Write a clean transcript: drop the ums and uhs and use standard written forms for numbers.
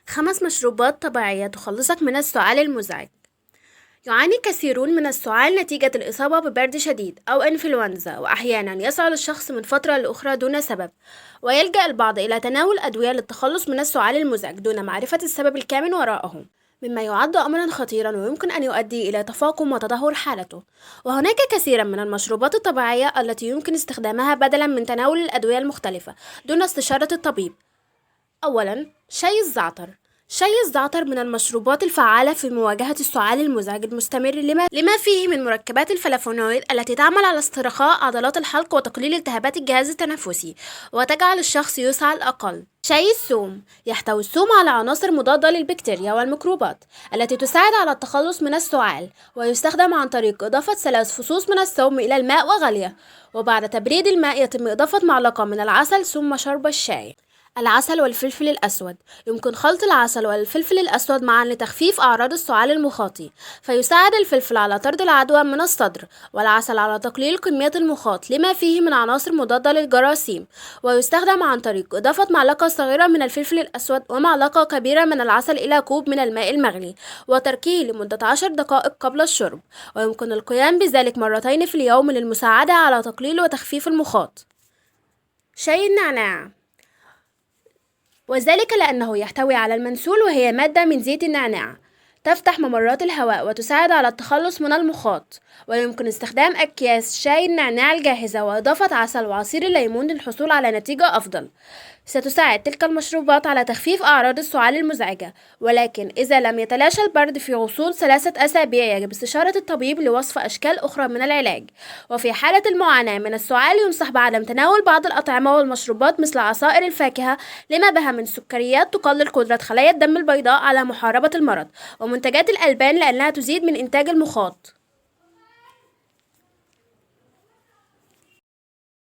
5 مشروبات طبيعية تخلصك من السعال المزعج. يعاني كثيرون من السعال نتيجة الإصابة ببرد شديد أو إنفلونزا، وأحيانا يسعل الشخص من فترة لأخرى دون سبب، ويلجأ البعض إلى تناول أدوية للتخلص من السعال المزعج دون معرفة السبب الكامن وراءه، مما يعد أمرا خطيرا ويمكن أن يؤدي إلى تفاقم وتدهور حالته. وهناك كثيرا من المشروبات الطبيعية التي يمكن استخدامها بدلا من تناول الأدوية المختلفة دون استشارة الطبيب. أولاً، شاي الزعتر. شاي الزعتر من المشروبات الفعالة في مواجهة السعال المزعج المستمر لما فيه من مركبات الفلافونويد التي تعمل على استرخاء عضلات الحلق وتقليل التهابات الجهاز التنفسي، وتجعل الشخص يسعل أقل. شاي الثوم. يحتوي الثوم على عناصر مضادة للبكتيريا والميكروبات التي تساعد على التخلص من السعال، ويستخدم عن طريق إضافة 3 فصوص من الثوم إلى الماء وغليه، وبعد تبريد الماء يتم إضافة معلقة من العسل ثم شرب الشاي. العسل والفلفل الأسود. يمكن خلط العسل والفلفل الأسود معا لتخفيف أعراض السعال المخاطي، فيساعد الفلفل على طرد العدوى من الصدر، والعسل على تقليل كمية المخاط لما فيه من عناصر مضادة للجراثيم، ويستخدم عن طريق إضافة معلقة صغيرة من الفلفل الأسود ومعلقة كبيرة من العسل إلى كوب من الماء المغلي، وتركه لمدة 10 دقائق قبل الشرب، ويمكن القيام بذلك مرتين في اليوم للمساعدة على تقليل وتخفيف المخاط. شاي النعناع، وذلك لأنه يحتوي على المنسول، وهي مادة من زيت النعناع تفتح ممرات الهواء وتساعد على التخلص من المخاط، ويمكن استخدام أكياس شاي النعناع الجاهزة وإضافة عسل وعصير الليمون للحصول على نتيجة أفضل. ستساعد تلك المشروبات على تخفيف أعراض السعال المزعجة، ولكن إذا لم يتلاشى البرد في غضون 3 أسابيع يجب استشارة الطبيب لوصف أشكال أخرى من العلاج. وفي حالة المعاناة من السعال ينصح بعدم تناول بعض الأطعمة والمشروبات مثل عصائر الفاكهة لما بها من سكريات تقلل قدرة خلايا الدم البيضاء على محاربة المرض، ومنتجات الألبان لأنها تزيد من إنتاج المخاط.